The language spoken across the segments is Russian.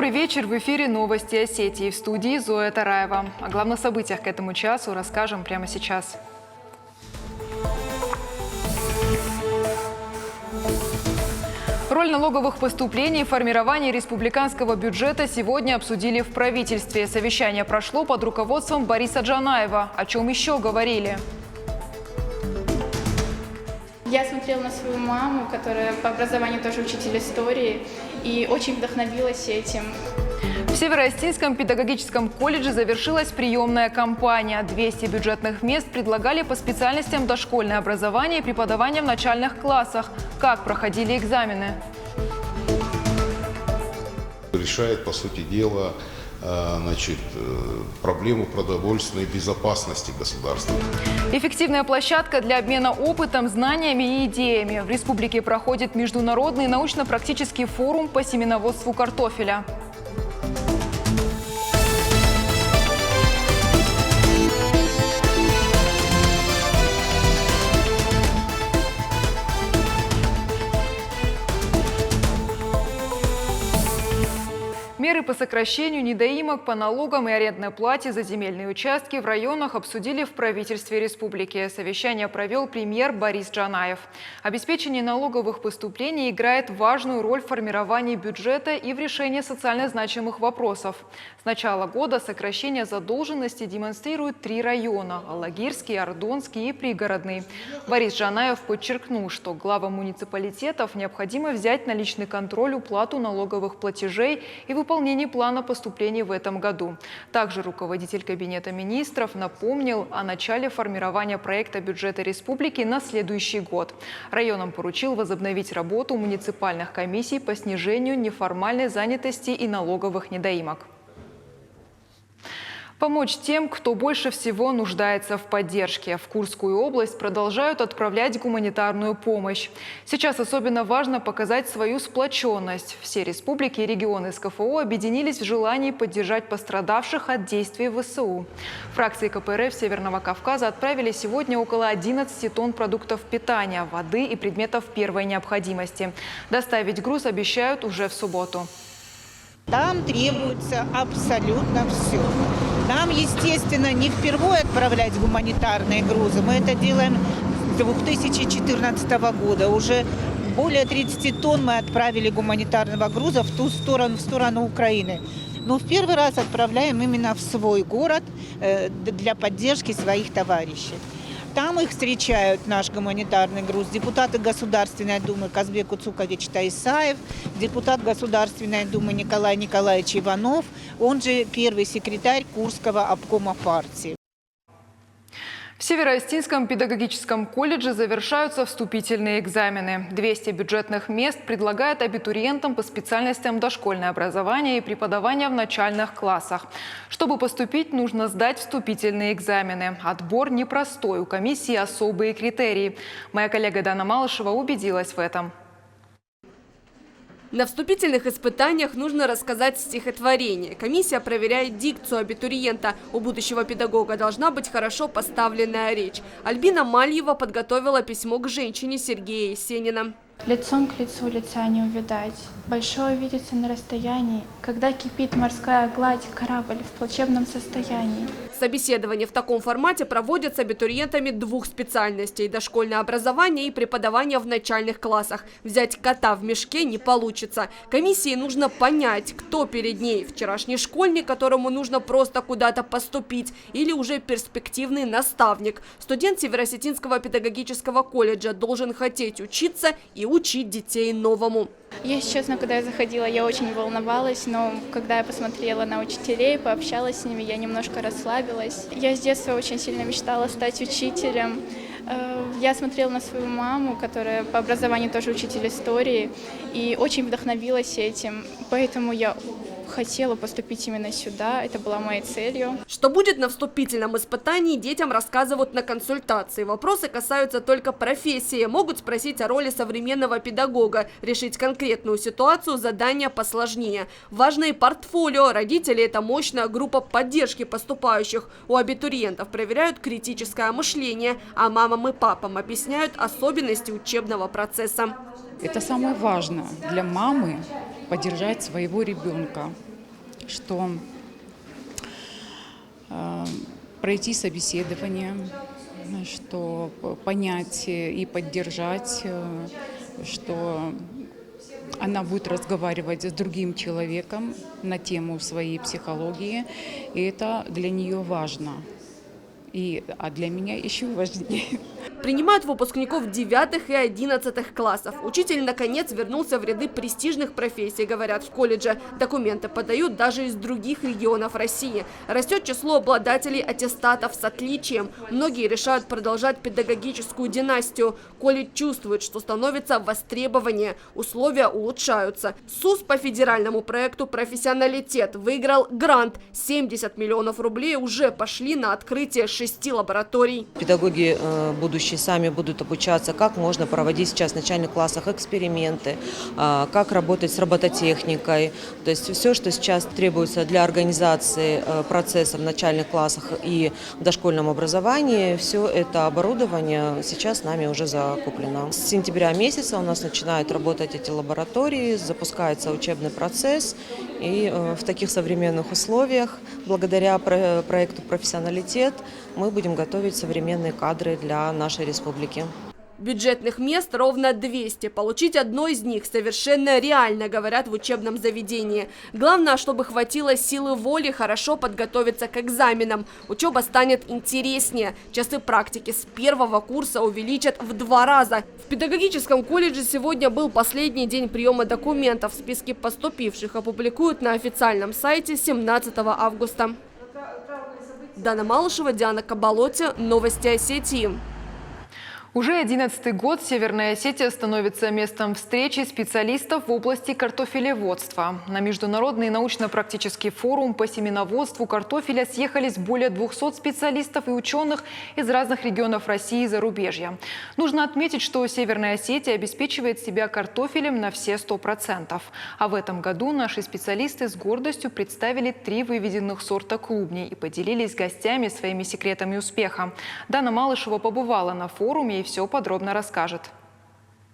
Добрый вечер. В эфире новости Осетии. В студии Зоя Тараева. О главных событиях к этому часу расскажем прямо сейчас. Роль налоговых поступлений в формировании республиканского бюджета сегодня обсудили в правительстве. Совещание прошло под руководством Бориса Джанаева. О чем еще говорили? Я смотрела на свою маму, которая по образованию тоже учитель истории, и очень вдохновилась этим. В Северо-Остинском педагогическом колледже завершилась приемная кампания. 200 бюджетных мест предлагали по специальностям дошкольное образование и преподавание в начальных классах. Как проходили экзамены? Решает, по сути дела, проблему продовольственной безопасности государства. Эффективная площадка для обмена опытом, знаниями и идеями. В республике проходит международный научно-практический форум по семеноводству картофеля. Меры по сокращению недоимок по налогам и арендной плате за земельные участки в районах обсудили в правительстве республики. Совещание провел премьер Борис Джанаев. Обеспечение налоговых поступлений играет важную роль в формировании бюджета и в решении социально значимых вопросов. С начала года сокращение задолженности демонстрируют 3 района – Алагирский, Ардонский и Пригородный. Борис Джанаев подчеркнул, что главам муниципалитетов необходимо взять на личный контроль уплату налоговых платежей и выполнение плана поступлений в этом году. Также руководитель Кабинета министров напомнил о начале формирования проекта бюджета республики на следующий год. Районам поручил возобновить работу муниципальных комиссий по снижению неформальной занятости и налоговых недоимок. Помочь тем, кто больше всего нуждается в поддержке. В Курскую область продолжают отправлять гуманитарную помощь. Сейчас особенно важно показать свою сплоченность. Все республики и регионы СКФО объединились в желании поддержать пострадавших от действий ВСУ. Фракции КПРФ Северного Кавказа отправили сегодня около 11 тонн продуктов питания, воды и предметов первой необходимости. Доставить груз обещают уже в субботу. Там требуется абсолютно все. Нам, естественно, не впервые отправлять гуманитарные грузы. Мы это делаем с 2014 года. Уже более 30 тонн мы отправили гуманитарного груза в сторону Украины. Но в первый раз отправляем именно в свой город для поддержки своих товарищей. Там их встречают, наш гуманитарный груз, депутаты Государственной Думы Казбек Уцукович Таисаев, депутат Государственной Думы Николай Николаевич Иванов, он же первый секретарь Курского обкома партии. В Северо-Остинском педагогическом колледже завершаются вступительные экзамены. 200 бюджетных мест предлагают абитуриентам по специальностям дошкольное образование и преподавание в начальных классах. Чтобы поступить, нужно сдать вступительные экзамены. Отбор непростой, у комиссии особые критерии. Моя коллега Дана Малышева убедилась в этом. На вступительных испытаниях нужно рассказать стихотворение. Комиссия проверяет дикцию абитуриента. У будущего педагога должна быть хорошо поставленная речь. Альбина Мальева подготовила письмо к женщине Сергея Есенина. Лицом к лицу лица не увидать, большое видится на расстоянии, когда кипит морская гладь, корабль в плачевном состоянии. Собеседование в таком формате проводят с абитуриентами 2 специальностей – дошкольное образование и преподавание в начальных классах. Взять кота в мешке не получится. Комиссии нужно понять, кто перед ней – вчерашний школьник, которому нужно просто куда-то поступить, или уже перспективный наставник. Студент Северо-Осетинского педагогического колледжа должен хотеть учиться и учить детей новому. Если честно, когда я заходила, я очень волновалась, но когда я посмотрела на учителей, пообщалась с ними, я немножко расслабилась. Я с детства очень сильно мечтала стать учителем. Я смотрела на свою маму, которая по образованию тоже учитель истории, и очень вдохновилась этим, поэтому я хотела поступить именно сюда, это была моей целью. Что будет на вступительном испытании, детям рассказывают на консультации. Вопросы касаются только профессии. Могут спросить о роли современного педагога, решить конкретную ситуацию, задания посложнее. Важно и портфолио. Родители – это мощная группа поддержки поступающих. У абитуриентов проверяют критическое мышление, а мамам и папам объясняют особенности учебного процесса. Это самое важное для мамы – поддержать своего ребенка. что пройти собеседование, что понять и поддержать, что она будет разговаривать с другим человеком на тему своей психологии, и это для нее важно. А для меня еще важнее. Принимают выпускников 9 и 11 классов. Учитель, наконец, вернулся в ряды престижных профессий, говорят в колледже. Документы подают даже из других регионов России. Растет число обладателей аттестатов с отличием. Многие решают продолжать педагогическую династию. Колледж чувствует, что становится востребование. Условия улучшаются. СУС по федеральному проекту «Профессионалитет» выиграл грант. 70 миллионов рублей уже пошли на открытие 6 лабораторий. Педагоги будущие сами будут обучаться, как можно проводить сейчас в начальных классах эксперименты, как работать с робототехникой. То есть все, что сейчас требуется для организации процесса в начальных классах и в дошкольном образовании, все это оборудование сейчас нами уже закуплено. С сентября месяца у нас начинают работать эти лаборатории, запускается учебный процесс. И в таких современных условиях, благодаря проекту «Профессионалитет», мы будем готовить современные кадры для нашей республики. Бюджетных мест ровно 200. Получить одно из них совершенно реально, говорят в учебном заведении. Главное, чтобы хватило силы воли хорошо подготовиться к экзаменам. Учеба станет интереснее. Часы практики с 1-го курса увеличат в 2 раза. В педагогическом колледже сегодня был последний день приема документов. Списки поступивших опубликуют на официальном сайте 17 августа. Дана Малышева, Диана Кабалоти. Новости Осетии. Уже 11-й год Северная Осетия становится местом встречи специалистов в области картофелеводства. На международный научно-практический форум по семеноводству картофеля съехались более 200 специалистов и ученых из разных регионов России и зарубежья. Нужно отметить, что Северная Осетия обеспечивает себя картофелем на все 100%. А в этом году наши специалисты с гордостью представили 3 выведенных сорта клубней и поделились с гостями своими секретами успеха. Дана Малышева побывала на форуме и все подробно расскажет.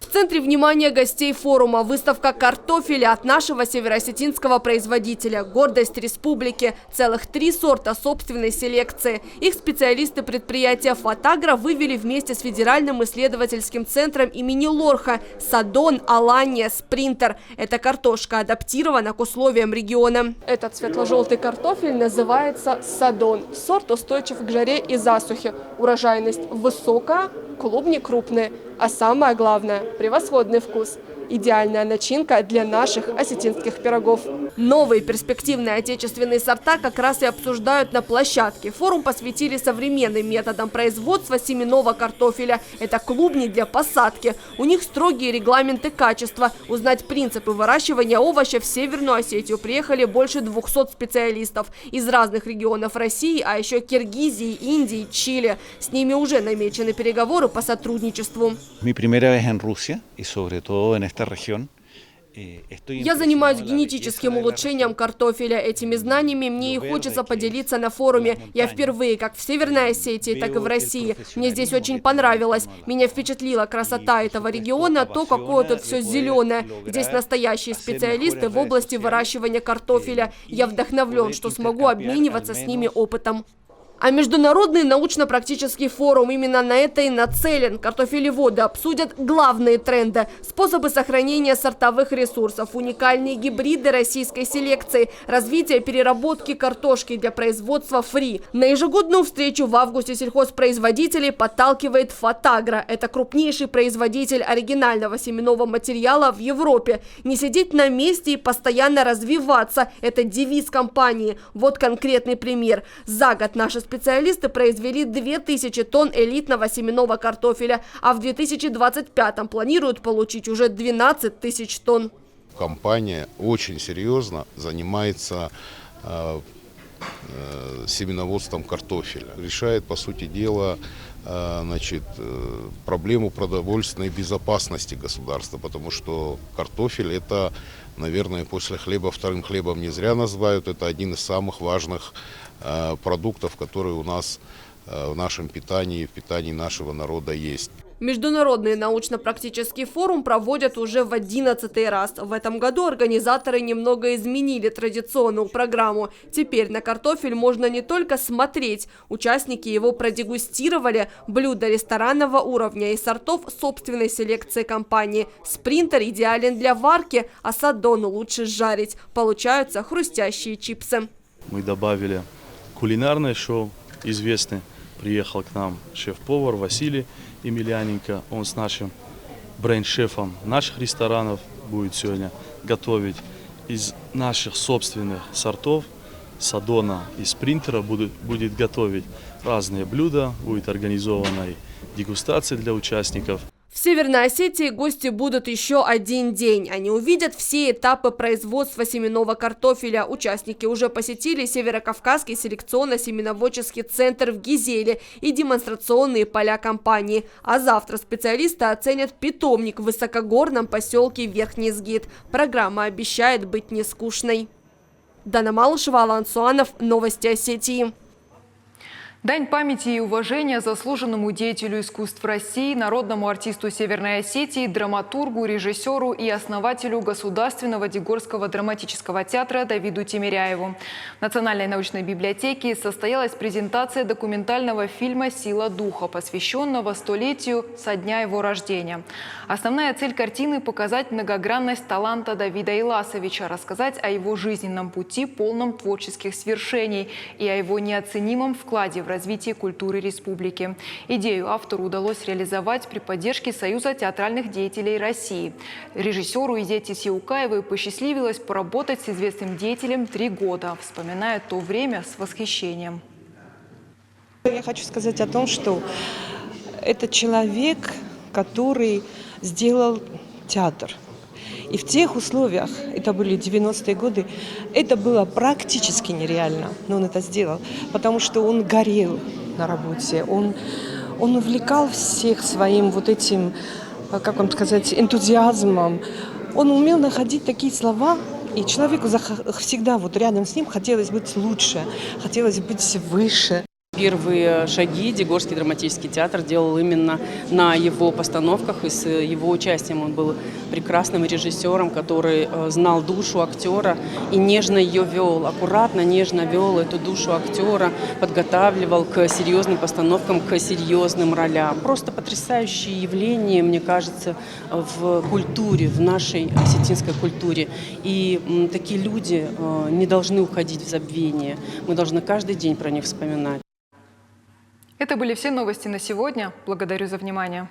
В центре внимания гостей форума выставка картофеля от нашего североосетинского производителя. Гордость республики. Целых 3 сорта собственной селекции. Их специалисты предприятия «Фотагра» вывели вместе с Федеральным исследовательским центром имени Лорха. Садон, Алания, Спринтер. Эта картошка адаптирована к условиям региона. Этот светло-желтый картофель называется Садон. Сорт устойчив к жаре и засухе. Урожайность высокая, клубни крупные. А самое главное – превосходный вкус. Идеальная начинка для наших осетинских пирогов. Новые перспективные отечественные сорта как раз и обсуждают на площадке. Форум посвятили современным методам производства семенного картофеля. Это клубни для посадки. У них строгие регламенты качества. Узнать принципы выращивания овоща в Северную Осетию приехали больше 200 специалистов из разных регионов России, а еще Киргизии, Индии, Чили. С ними уже намечены переговоры по сотрудничеству. Mi primera vez en Rusia y sobre todo en esta región. Я занимаюсь генетическим улучшением картофеля. Этими знаниями мне и хочется поделиться на форуме. Я впервые как в Северной Осетии, так и в России. Мне здесь очень понравилось. Меня впечатлила красота этого региона, то, какое тут все зеленое. Здесь настоящие специалисты в области выращивания картофеля. Я вдохновлен, что смогу обмениваться с ними опытом. А международный научно-практический форум именно на это и нацелен. Картофелеводы обсудят главные тренды, способы сохранения сортовых ресурсов, уникальные гибриды российской селекции, развитие переработки картошки для производства фри. На ежегодную встречу в августе сельхозпроизводителей подталкивает Фотагра. Это крупнейший производитель оригинального семенного материала в Европе. Не сидеть на месте и постоянно развиваться – это девиз компании. Вот конкретный пример. За год наши специалисты произвели 2000 тонн элитного семенного картофеля, а в 2025-м планируют получить уже 12 тысяч тонн. Компания очень серьезно занимается семеноводством картофеля. Решает, по сути дела, проблему продовольственной безопасности государства, потому что картофель – это, наверное, после хлеба вторым хлебом не зря называют. Это один из самых важных продуктов, которые у нас в нашем питании, в питании нашего народа есть. Международный научно-практический форум проводят уже в 11-й раз. В этом году организаторы немного изменили традиционную программу. Теперь на картофель можно не только смотреть. Участники его продегустировали блюда ресторанного уровня и сортов собственной селекции компании. Спринтер идеален для варки, а саддон лучше жарить. Получаются хрустящие чипсы. Мы добавили кулинарное шоу, известный. Приехал к нам шеф-повар Василий Емельяненко. Он с нашим бренд-шефом наших ресторанов будет сегодня готовить из наших собственных сортов саддона и спринтера. Будет готовить разные блюда, будет организована и дегустация для участников. В Северной Осетии гости будут еще один день. Они увидят все этапы производства семенного картофеля. Участники уже посетили Северокавказский селекционно-семеноводческий центр в Гизеле и демонстрационные поля компании. А завтра специалисты оценят питомник в высокогорном поселке Верхний Изгит. Программа обещает быть нескучной. Дана Малышева, Алан Суанов, Новости Осетии. Дань памяти и уважения заслуженному деятелю искусств России, народному артисту Северной Осетии, драматургу, режиссеру и основателю Государственного Дегорского драматического театра Давиду Тимиряеву. В Национальной научной библиотеке состоялась презентация документального фильма «Сила духа», посвященного столетию со дня его рождения. Основная цель картины – показать многогранность таланта Давида Иласовича, рассказать о его жизненном пути, полном творческих свершений, и о его неоценимом вкладе в развитие культуры республики. Идею автору удалось реализовать при поддержке Союза театральных деятелей России. Режиссеру Изете Сиукаевой посчастливилось поработать с известным деятелем 3 года, вспоминая то время с восхищением. Я хочу сказать о том, что это человек, который сделал театр. И в тех условиях, это были 90-е годы, это было практически нереально, но он это сделал, потому что он горел на работе, он увлекал всех своим вот этим, как вам сказать, энтузиазмом. Он умел находить такие слова, и человеку всегда вот рядом с ним хотелось быть лучше, хотелось быть выше. Первые шаги Дегорский драматический театр делал именно на его постановках и с его участием. Он был прекрасным режиссером, который знал душу актера и нежно ее вел, аккуратно, нежно вел эту душу актера, подготавливал к серьезным постановкам, к серьезным ролям. Просто потрясающее явление, мне кажется, в культуре, в нашей осетинской культуре. И такие люди не должны уходить в забвение. Мы должны каждый день про них вспоминать. Это были все новости на сегодня. Благодарю за внимание.